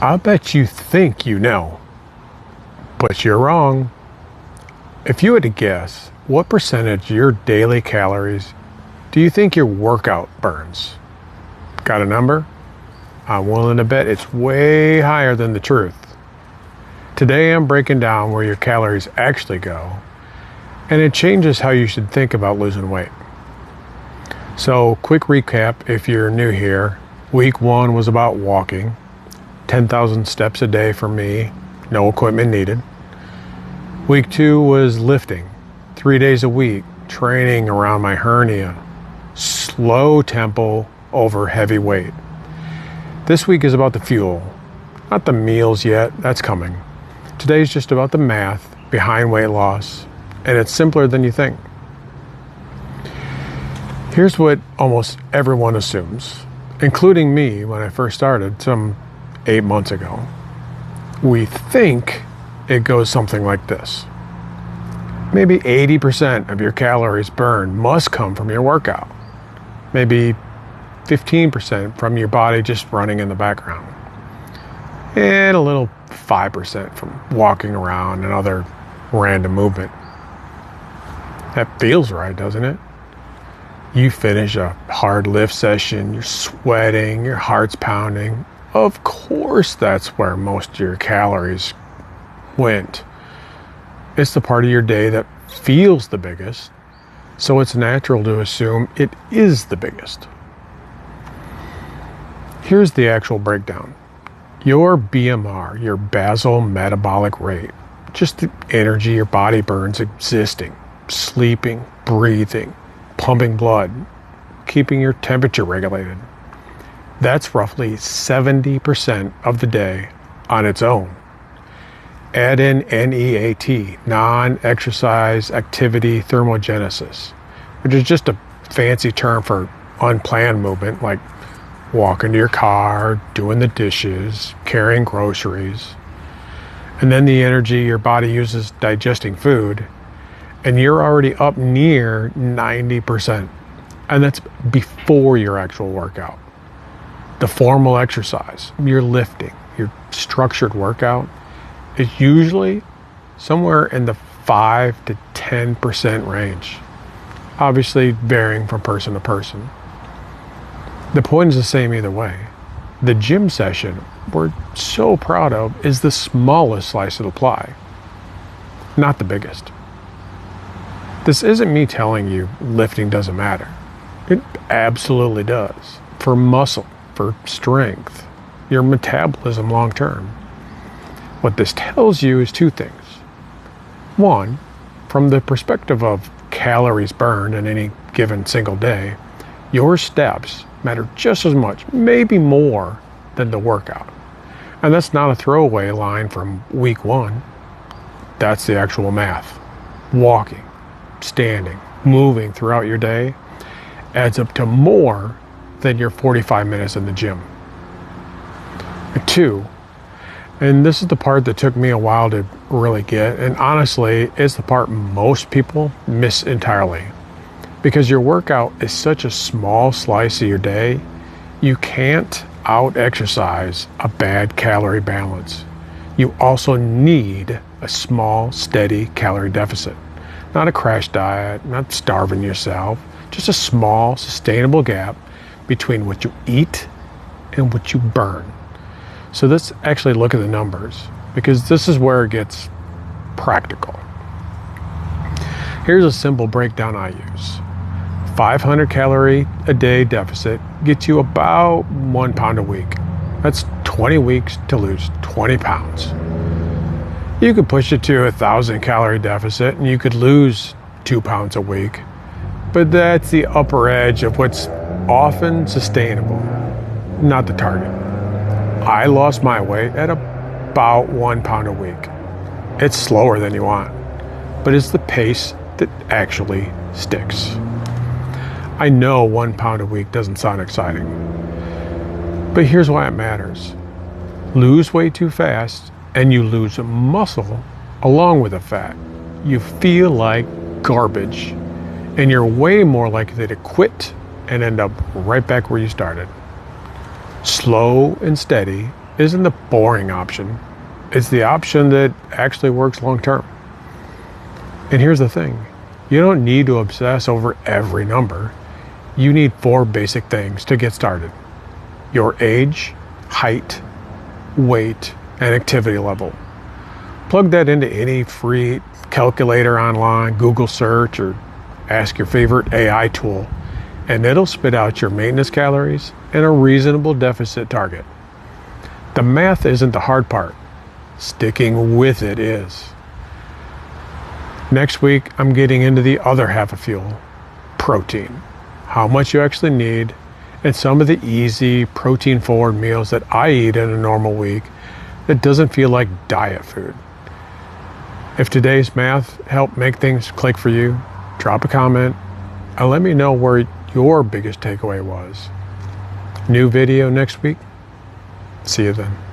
I bet you think you know, but you're wrong. If you had to guess, what percentage of your daily calories do you think your workout burns? Got a number? I'm willing to bet it's way higher than the truth. Today I'm breaking down where your calories actually go, and it changes how you should think about losing weight. So, quick recap if you're new here. Week 1 was about walking, 10,000 steps a day for me, no equipment needed. Week 2 was lifting, 3 days a week, training around my hernia, slow tempo over heavy weight. This week is about the fuel, not the meals yet, that's coming. Today's just about the math behind weight loss, and it's simpler than you think. Here's what almost everyone assumes, including me when I first started some 8 months ago. We think it goes something like this. Maybe 80% of your calories burned must come from your workout. Maybe 15% from your body just running in the background. And a little 5% from walking around and other random movement. That feels right, doesn't it? You finish a hard lift session, you're sweating, your heart's pounding. Of course that's where most of your calories went. It's the part of your day that feels the biggest, so it's natural to assume it is the biggest. Here's the actual breakdown. Your BMR, your basal metabolic rate, just the energy your body burns existing, sleeping, breathing, pumping blood, keeping your temperature regulated. That's roughly 70% of the day on its own. Add in NEAT, non-exercise activity thermogenesis, which is just a fancy term for unplanned movement like walking to your car, doing the dishes, carrying groceries, and then the energy your body uses digesting food, and you're already up near 90%. And that's before your actual workout. The formal exercise, your lifting, your structured workout, is usually somewhere in the 5 to 10% range, obviously varying from person to person. The point is the same either way. The gym session we're so proud of is the smallest slice of the pie, not the biggest. This isn't me telling you lifting doesn't matter. It absolutely does. For muscle, for strength, your metabolism long term. What this tells you is 2 things. One, from the perspective of calories burned in any given single day, your steps matter just as much, maybe more, than the workout. And that's not a throwaway line from week 1. That's the actual math. Walking, standing, moving throughout your day adds up to more than your 45 minutes in the gym. 2, and this is the part that took me a while to really get, and honestly, it's the part most people miss entirely. Because your workout is such a small slice of your day, you can't out-exercise a bad calorie balance. You also need a small, steady calorie deficit. Not a crash diet, not starving yourself, just a small, sustainable gap between what you eat and what you burn. So let's actually look at the numbers, because this is where it gets practical. Here's a simple breakdown I use. 500 calorie a day deficit gets you about 1 pound a week. That's 20 weeks to lose 20 pounds. You could push it to 1,000 calorie deficit and you could lose 2 pounds a week. But that's the upper edge of what's often sustainable, not the target. I lost my weight at about 1 pound a week. It's slower than you want, but it's the pace that actually sticks. I know 1 pound a week doesn't sound exciting, but here's why it matters. Lose weight too fast and you lose muscle along with the fat. You feel like garbage, and you're way more likely to quit and end up right back where you started. Slow and steady isn't the boring option. It's the option that actually works long term. And here's the thing. You don't need to obsess over every number. You need 4 basic things to get started. Your age, height, weight, and activity level. Plug that into any free calculator online, Google search, or ask your favorite AI tool, and it'll spit out your maintenance calories and a reasonable deficit target. The math isn't the hard part. Sticking with it is. Next week, I'm getting into the other half of fuel, protein. How much you actually need, and some of the easy protein-forward meals that I eat in a normal week that doesn't feel like diet food. If today's math helped make things click for you, drop a comment and let me know where your biggest takeaway was. New video next week. See you then.